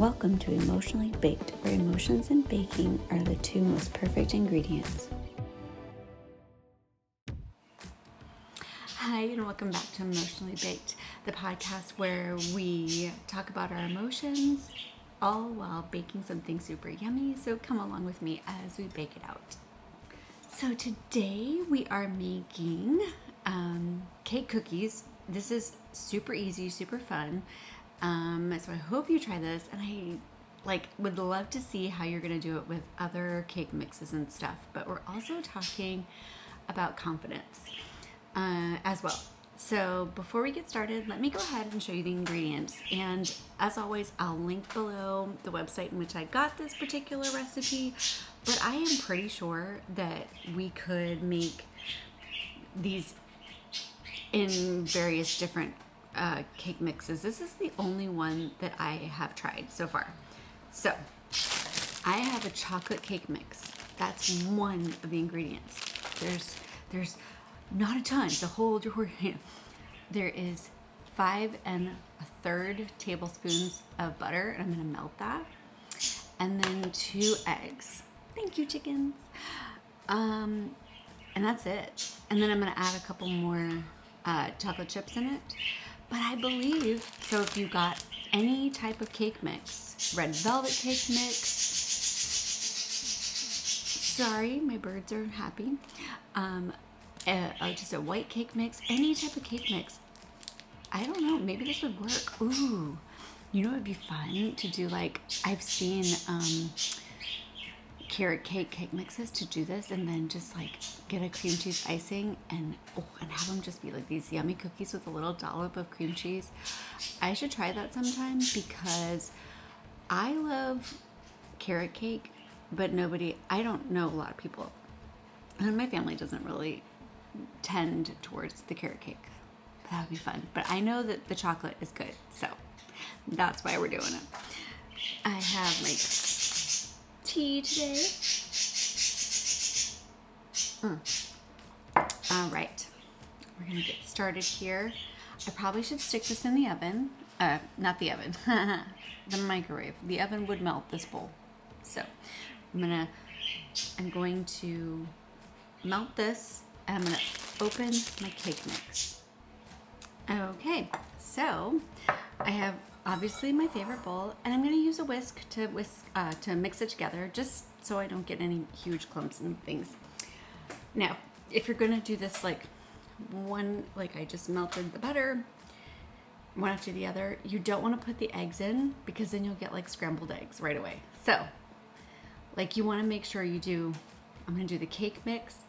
Welcome to Emotionally Baked, where emotions and baking are the two most perfect ingredients. Hi, and welcome back to Emotionally Baked, the podcast where we talk about our emotions, all while baking something super yummy. So come along with me as we bake it out. So today we are making cake cookies. This is super easy, super fun. So I hope you try this, and I would love to see how you're gonna do it with other cake mixes and stuff. But we're also talking about confidence as well. So before we get started, let me go ahead and show you the ingredients. And as always, I'll link below the website in which I got this particular recipe. But I am pretty sure that we could make these in various different cake mixes. This is the only one that I have tried so far. So I have a chocolate cake mix. That's one of the ingredients. There's not a ton, so hold your hand. There is 5 1/3 tablespoons of butter, and I'm gonna melt that. And then 2 eggs. Thank you, chickens. And that's it. And then I'm gonna add a couple more chocolate chips in it. But I believe, so if you got any type of cake mix, red velvet cake mix, sorry, my birds are happy, just a white cake mix, any type of cake mix, I don't know, maybe this would work. Ooh, you know, it'd be fun to do, like, I've seen carrot cake mixes to do this, and then just like get a cream cheese icing and have them just be like these yummy cookies with a little dollop of cream cheese. I should try that sometime because I love carrot cake, but I don't know a lot of people, and my family doesn't really tend towards the carrot cake. That would be fun, but I know that the chocolate is good, so that's why we're doing it. I have my tea today. All right, we're gonna get started here. I probably should stick this in the oven. Not the oven, the microwave. The oven would melt this bowl. So I'm going to melt this, and I'm gonna open my cake mix. Okay, so I have obviously my favorite bowl, and I'm going to use a whisk to mix it together, just so I don't get any huge clumps and things. Now, if you're going to do this like I just melted the butter one after the other, you don't want to put the eggs in, because then you'll get like scrambled eggs right away. So like, you want to make sure I'm going to do the cake mix,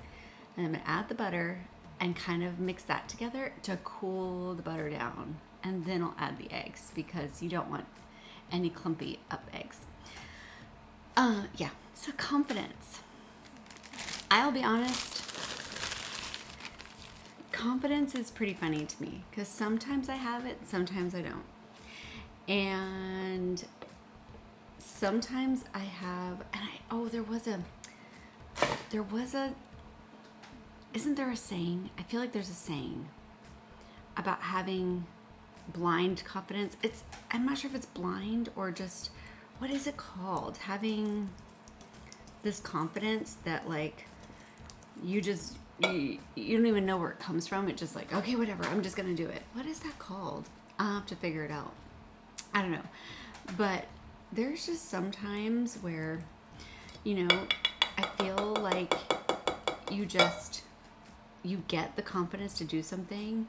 and I'm going to add the butter and kind of mix that together to cool the butter down. And then I'll add the eggs, because you don't want any clumpy up eggs. So confidence. I'll be honest, confidence is pretty funny to me, because sometimes I have it, sometimes I don't. And sometimes I have, isn't there a saying? I feel like there's a saying about having blind confidence. I'm not sure if it's blind or just, what is it called? Having this confidence that like you don't even know where it comes from. It's just like, okay, whatever, I'm just gonna do it. What is that called? I'll have to figure it out. I don't know. But there's just sometimes where, I feel like you get the confidence to do something,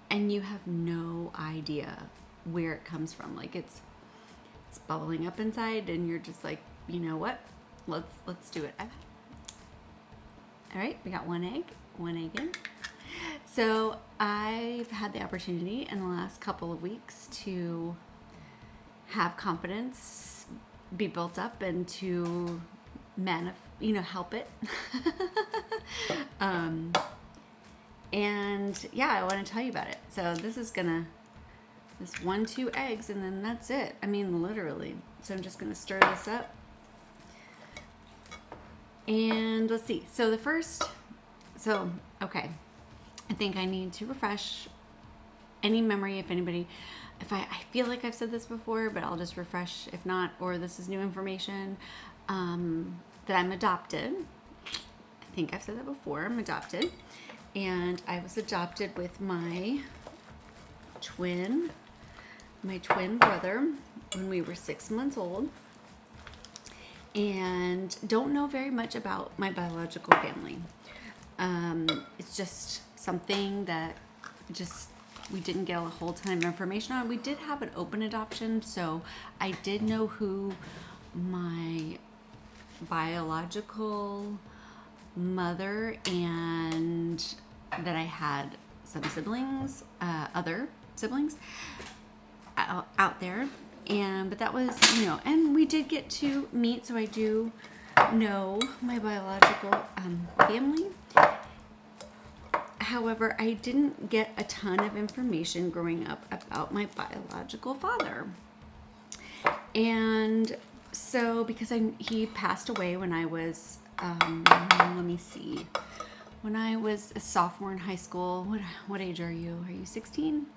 and you have no idea where it comes from. Like, it's bubbling up inside, and you're just like, you know what? Let's do it. All right, we got one egg in. So I've had the opportunity in the last couple of weeks to have confidence be built up and to help it. And yeah, I want to tell you about it. So this 2 eggs, and then that's it. I mean, literally. So I'm just gonna stir this up. And let's see. Okay. I think I need to refresh any memory, if anybody if I feel like I've said this before, but I'll just refresh if not, or this is new information, that I'm adopted. I think I've said that before. I'm adopted. And I was adopted with my twin brother when we were 6 months old. And don't know very much about my biological family. It's just something that we didn't get a whole ton of information on. We did have an open adoption, so I did know who my biological mother and that I had some siblings, other siblings out there. But that was, and we did get to meet, so I do know my biological family. However, I didn't get a ton of information growing up about my biological father. And so, because he passed away when I was, when I was a sophomore in high school. What age are you? Are you 16?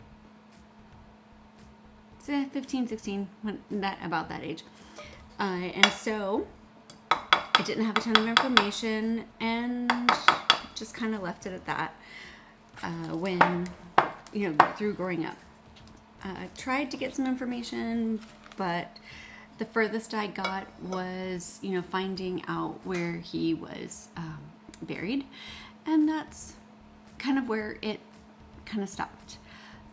15, 16, about that age. And so I didn't have a ton of information and just kind of left it at that when, through growing up. I tried to get some information, but the furthest I got was, finding out where he was buried. And that's kind of where it kind of stopped.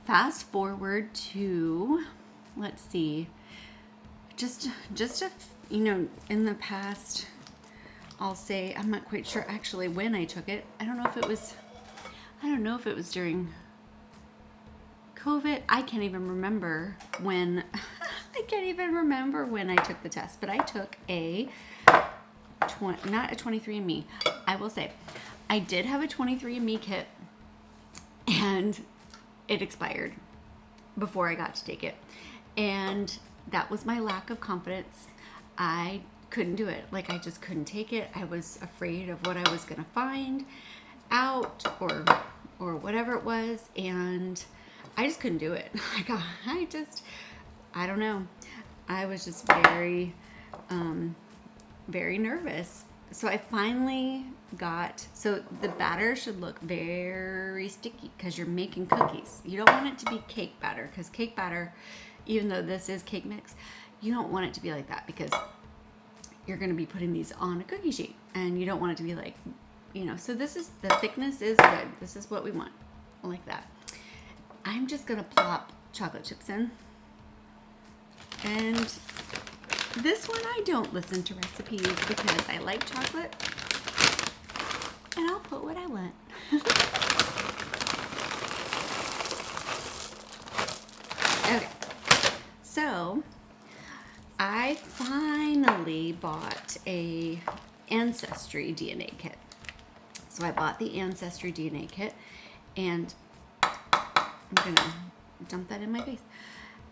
Fast forward to, let's see, just in the past, I'll say, I'm not quite sure actually when I took it. I don't know if it was during COVID. I can't even remember when I took the test, but I took not a 23andMe. I will say, I did have a 23andMe kit, and it expired before I got to take it. And that was my lack of confidence. I couldn't do it. I just couldn't take it. I was afraid of what I was going to find out or whatever it was. And I just couldn't do it. I don't know. I was just very, very nervous. So I finally so the batter should look very sticky because you're making cookies. You don't want it to be cake batter, because cake batter, even though this is cake mix, you don't want it to be like that because you're going to be putting these on a cookie sheet and you don't want it to be like, so the thickness is good. This is what we want, like that. I'm just going to plop chocolate chips in. And this one, I don't listen to recipes because I like chocolate, and I'll put what I want. Okay, so I finally bought a Ancestry DNA kit. So I bought the Ancestry DNA kit, and I'm gonna dump that in my face,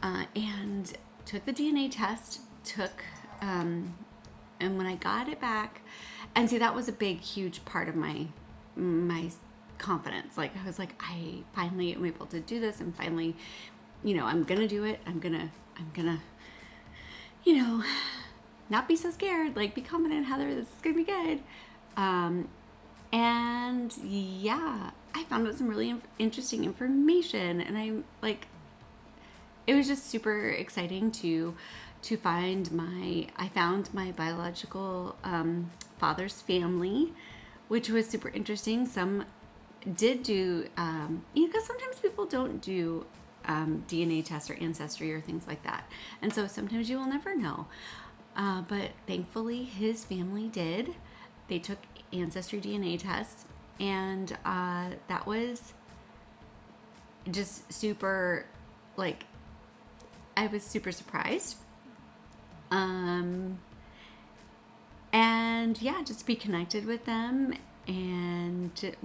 and took the DNA test. And when I got it back, and see, that was a big, huge part of my confidence. I was like, I finally am able to do this, and finally, I'm gonna do it. I'm gonna, not be so scared. Be confident, Heather. This is gonna be good. And yeah, I found out some really interesting information, and it was just super exciting to find I found my biological father's family, which was super interesting. Some did do, because sometimes people don't do DNA tests or ancestry or things like that. And so sometimes you will never know. But thankfully his family did. They took ancestry DNA tests, and that was just super, I was super surprised. And yeah, just be connected with them. And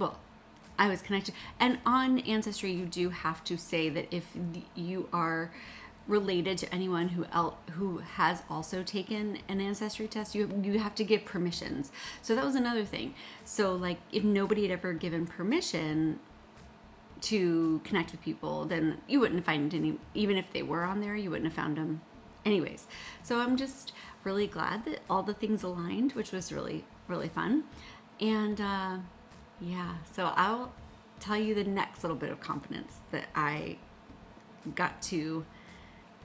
I was connected. And on Ancestry, you do have to say that if you are related to anyone who has also taken an ancestry test, you have to give permissions. So that was another thing. So if nobody had ever given permission to connect with people, then you wouldn't find any, even if they were on there, you wouldn't have found them anyways. So I'm just really glad that all the things aligned, which was really, really fun. And yeah, so I'll tell you the next little bit of confidence that I got to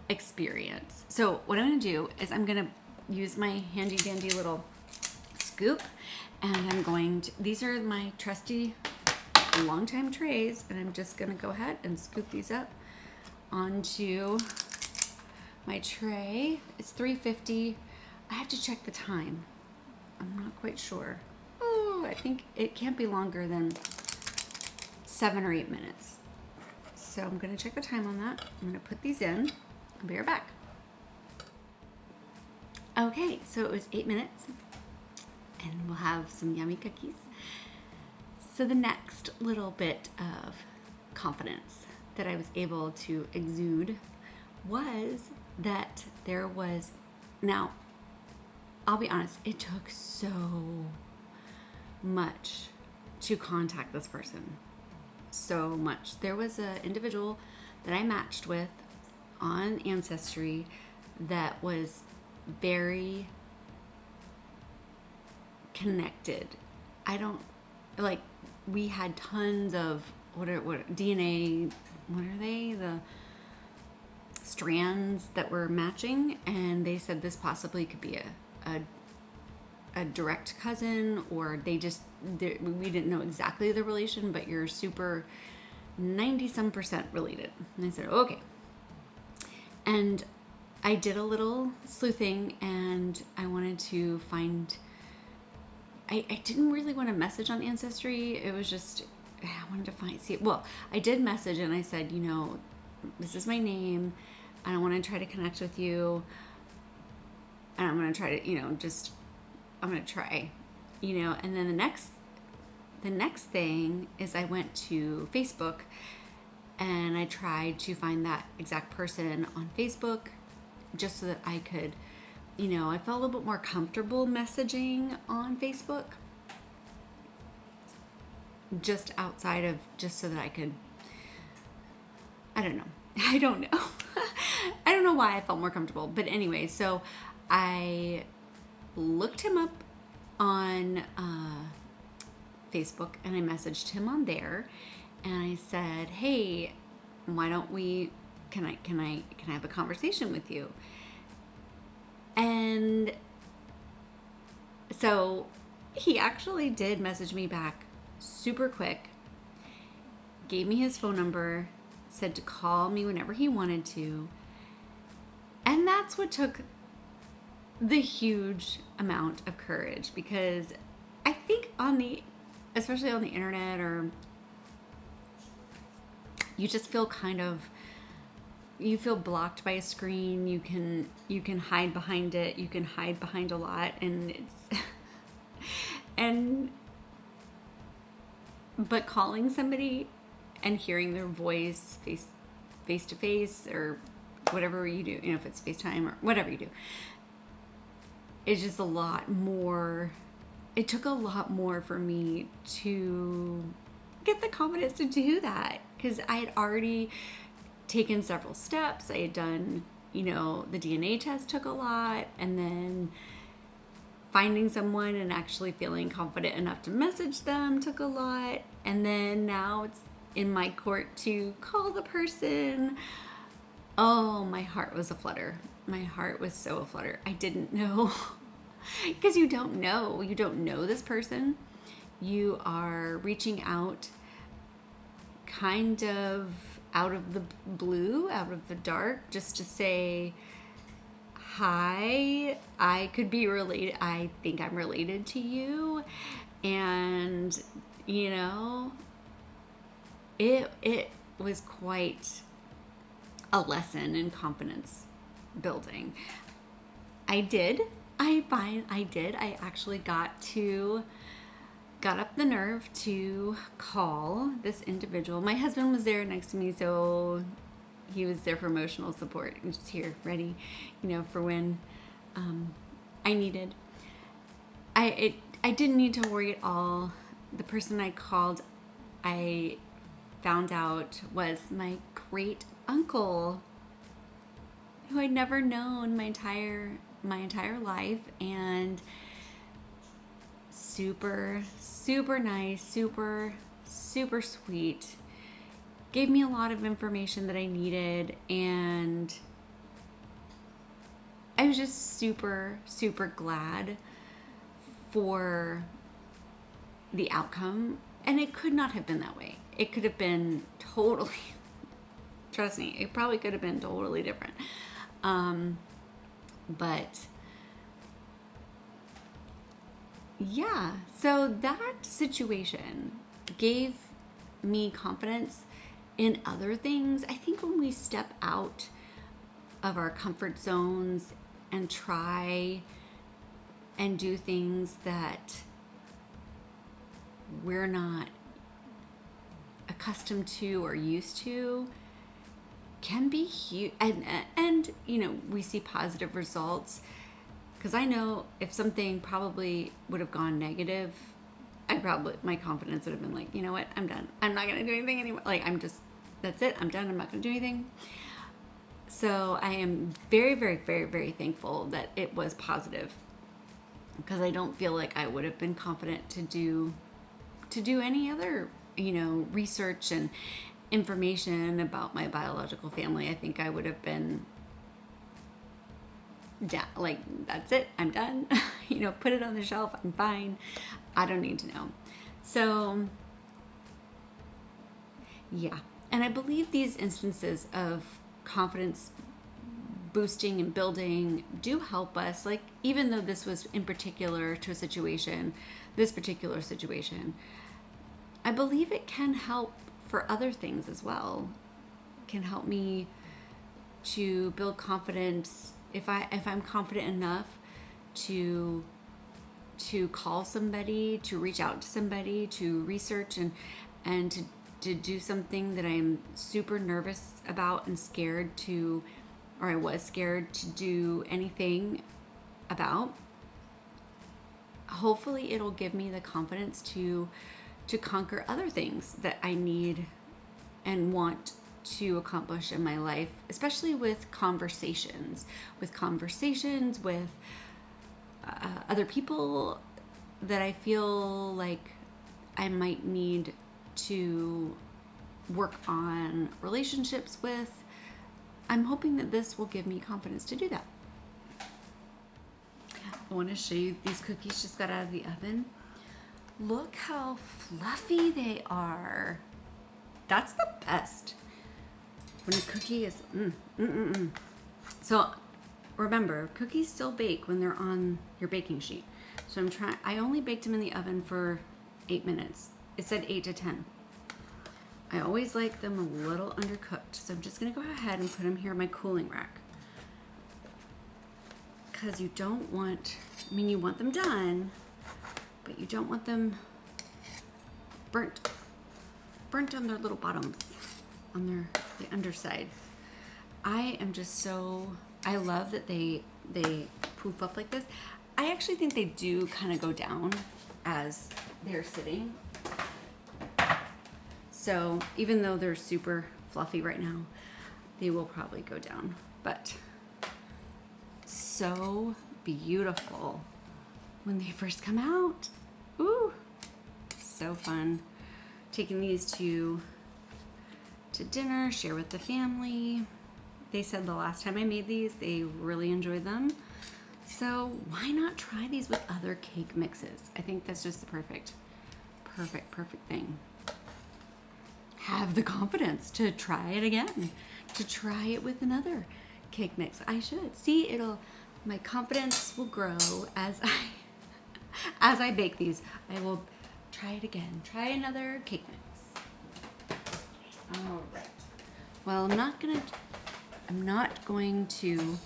experience. So what I'm going to do is I'm going to use my handy dandy little scoop, and I'm going to, these are my trusty long time trays, and I'm just going to go ahead and scoop these up onto my tray. It's 3:50. I have to check the time. I'm not quite sure. Oh, I think it can't be longer than 7 or 8 minutes. So I'm going to check the time on that. I'm going to put these in. I'll be right back. Okay, so it was 8 minutes, and we'll have some yummy cookies. So the next little bit of confidence that I was able to exude was that there was, now, I'll be honest, it took so much to contact this person. So much. There was an individual that I matched with on Ancestry that was very connected. We had tons of what DNA, what are they? The strands that were matching, and they said this possibly could be a direct cousin, or we didn't know exactly the relation, but you're super 90-some% related. And I said, okay. And I did a little sleuthing, and I wanted to find, I didn't really want to message on Ancestry. It was just, I wanted to I did message, and I said, this is my name, and I want to try to connect with you, and I'm going to try to, I'm going to try, and then the next thing is I went to Facebook, and I tried to find that exact person on Facebook just so that I could, I felt a little bit more comfortable messaging on Facebook, just outside of, just so that I could, I don't know. I don't know why I felt more comfortable. But anyway, so I looked him up on Facebook, and I messaged him on there, and I said, hey, why don't we, can I have a conversation with you? And so he actually did message me back super quick, gave me his phone number, said to call me whenever he wanted to. And that's what took the huge amount of courage, because I think especially on the internet, or you just feel you feel blocked by a screen. You can hide behind it. You can hide behind a lot, and but calling somebody and hearing their voice face to face, or whatever you do, if it's FaceTime or whatever you do, it's just a lot more. It took a lot more for me to get the confidence to do that, because I had already taken several steps. I had done, the DNA test took a lot, and then finding someone and actually feeling confident enough to message them took a lot. And then now it's in my court to call the person. Oh, my heart was aflutter. My heart was so aflutter. I didn't know, because you don't know this person. You are reaching out kind of out of the blue, out of the dark, just to say, hi, I could be related. I think I'm related to you. And, it was quite a lesson in confidence building. I actually got up the nerve to call this individual. My husband was there next to me, so he was there for emotional support and just here, ready, for when I needed. I didn't need to worry at all. The person I called, I found out was my great uncle, who I'd never known my entire life, and super nice, super sweet. Gave me a lot of information that I needed, and I was just super glad for the outcome. And it could not have been that way. It could have been totally, trust me, it probably could have been totally different. But yeah, so that situation gave me confidence in other things. I think when we step out of our comfort zones and try and do things that we're not accustomed to or used to, can be huge. And we see positive results, because I know if something probably would have gone negative, my confidence would have been like, you know what, I'm done, I'm not gonna do anything anymore. Like, that's it, I'm done, I'm not gonna do anything. So I am very thankful that it was positive, because I don't feel like I would have been confident to do any other, research and information about my biological family. I think I would have been like, that's it, I'm done. Put it on the shelf, I'm fine, I don't need to know. So yeah, and I believe these instances of confidence boosting and building do help us. Like, even though this was in particular to this particular situation, I believe it can help for other things as well. It can help me to build confidence if I'm confident enough to call somebody, to reach out to somebody, to research and to do something that I'm super nervous about and scared to, or I was scared to do anything about. Hopefully it'll give me the confidence to conquer other things that I need and want to accomplish in my life, especially with conversations with other people that I feel like I might need to work on relationships with. I'm hoping that this will give me confidence to do that. I want to show you, these cookies just got out of the oven. Look how fluffy they are. That's the best. When a cookie is, So remember, cookies still bake when they're on your baking sheet. So I only baked them in the oven for 8 minutes. It said 8 to 10. I always like them a little undercooked. So I'm just gonna go ahead and put them here in my cooling rack. Because you don't want, you want them done, but you don't want them burnt on their little bottoms, on the underside. I love that they poof up like this. I actually think they do kind of go down as they're sitting. So even though they're super fluffy right now, they will probably go down. But so beautiful when they first come out. Ooh, so fun. Taking these to dinner, share with the family. They said the last time I made these, they really enjoyed them. So why not try these with other cake mixes? I think that's just the perfect thing. Have the confidence to try it again, to try it with another cake mix. I should. See, my confidence will grow as I bake these. I will try it again. Try another cake mix. All right. Well, I'm not going to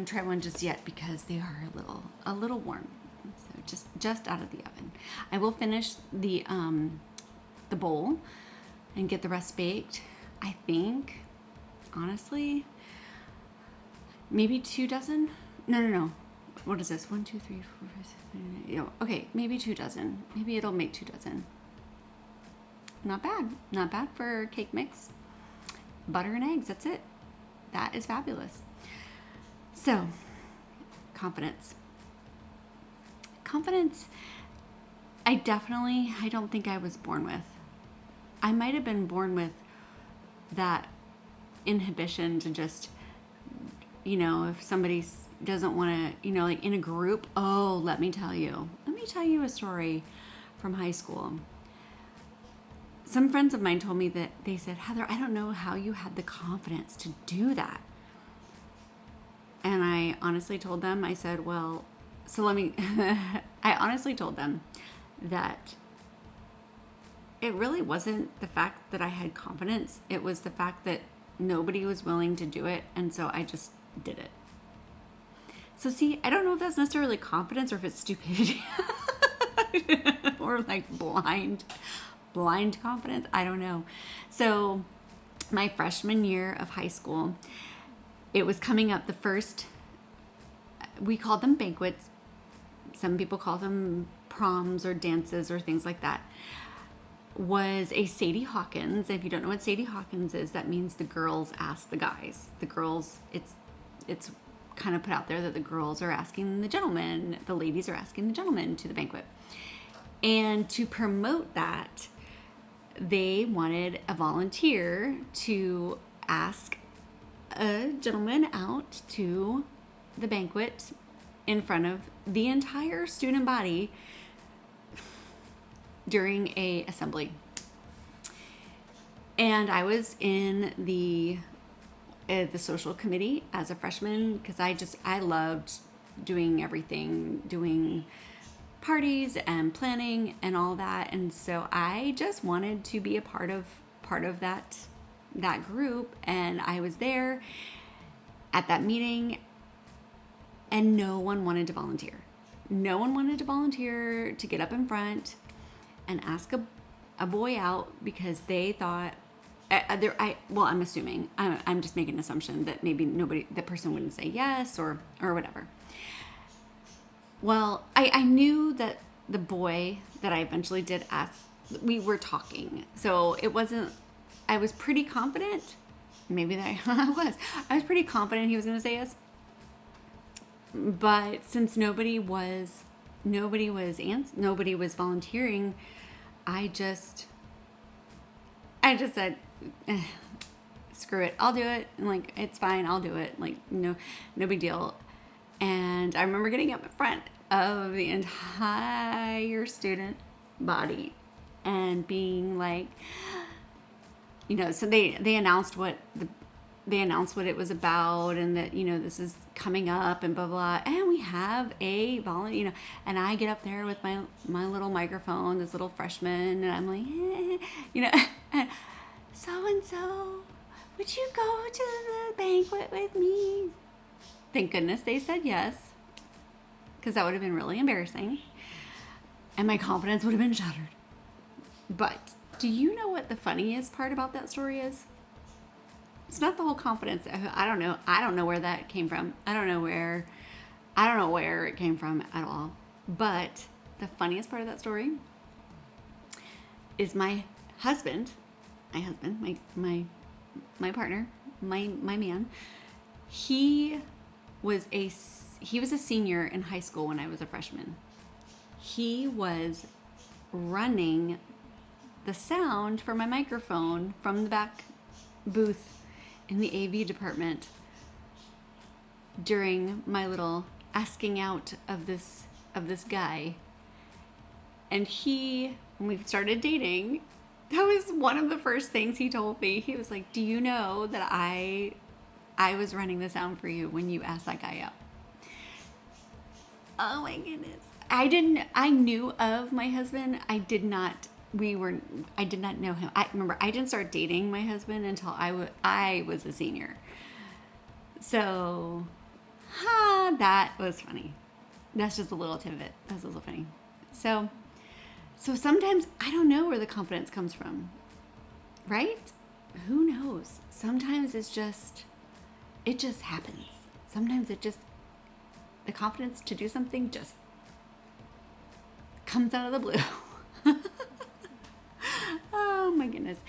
try one just yet, because they are a little warm. So just out of the oven. I will finish the bowl and get the rest baked. I think, honestly, maybe 2 dozen. No. What is this? 1, 2, 3, 4, 5, 6, 7, 8. Okay, maybe 2 dozen. Maybe it'll make 2 dozen. Not bad. Not bad for cake mix. Butter and eggs, that's it. That is fabulous. So, confidence. Confidence, I don't think I was born with. I might have been born with that inhibition to just, if somebody doesn't want to, like in a group, let me tell you a story from high school. Some friends of mine told me that they said, Heather, I don't know how you had the confidence to do that. And I honestly told them, I said, well, I honestly told them that it really wasn't the fact that I had confidence. It was the fact that nobody was willing to do it. And so I just did it. So see, I don't know if that's necessarily confidence or if it's stupidity or like blind confidence. I don't know. So my freshman year of high school, it was coming up we called them banquets. Some people call them proms or dances or things like that. Was a Sadie Hawkins. If you don't know what Sadie Hawkins is, that means the girls ask the guys. The girls, it's kind of put out there that the girls are asking the gentlemen, the ladies are asking the gentlemen to the banquet. And to promote that, they wanted a volunteer to ask a gentleman out to the banquet in front of the entire student body during a assembly. And I was in the social committee as a freshman because I loved doing everything, doing parties and planning and all that. And so I just wanted to be a part of that group. And I was there at that meeting and no one wanted to volunteer. No one wanted to volunteer to get up in front and ask a boy out because they thought, I'm assuming, I'm just making an assumption that maybe the person wouldn't say yes or whatever. Well, I knew that the boy that I eventually did ask, we were talking. So it wasn't, I was pretty confident. Maybe that I was pretty confident he was going to say yes. But since nobody was volunteering, I just said, screw it, I'll do it. And like, it's fine, I'll do it. Like, no big deal. And I remember getting up in front of the entire student body and being like, so they announced what it was about and that, this is coming up and blah, blah. And we have a volunteer, and I get up there with my little microphone, this little freshman, and I'm like, so-and-so, would you go to the banquet with me? Thank goodness they said yes, because that would have been really embarrassing. And my confidence would have been shattered. But do you know what the funniest part about that story is? It's not the whole confidence. I don't know. I don't know where that came from. I don't know where it came from at all. But the funniest part of that story is my husband, my partner, my man. He was a senior in high school when I was a freshman. He was running the sound for my microphone from the back booth in the AV department during my little asking out of this guy. And when we started dating, that was one of the first things he told me. He was like, do you know that I was running the sound for you when you asked that guy out? Oh my goodness. I knew of my husband. I did not know him. I remember I didn't start dating my husband until I was a senior. So, that was funny. That's just a little tidbit. That's a little funny. So sometimes I don't know where the confidence comes from, right? Who knows? Sometimes it just happens. Sometimes the confidence to do something just comes out of the blue. Oh my goodness.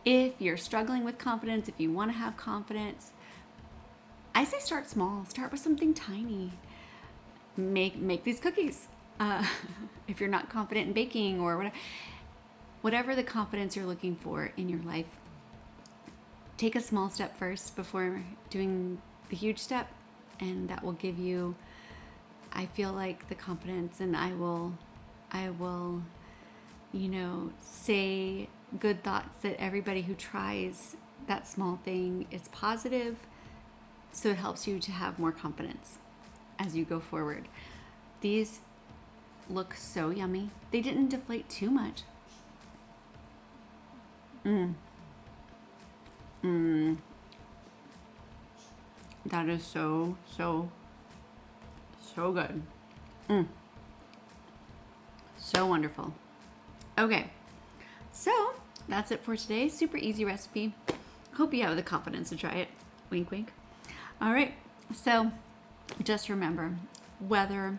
If you're struggling with confidence, if you want to have confidence, I say start small. Start with something tiny. Make these cookies. If you're not confident in baking or whatever the confidence you're looking for in your life, take a small step first before doing the huge step, and that will give you, I feel like, the confidence. And I will, say good thoughts that everybody who tries that small thing is positive, so it helps you to have more confidence as you go forward. These look so yummy. They didn't deflate too much. That is so good. So wonderful. Okay, so that's it for today. Super easy recipe. Hope you have the confidence to try it. Wink, wink. All right, so just remember, whether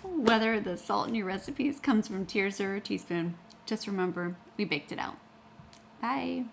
whether the salt in your recipes comes from tears or a teaspoon, just remember we baked it out. Bye.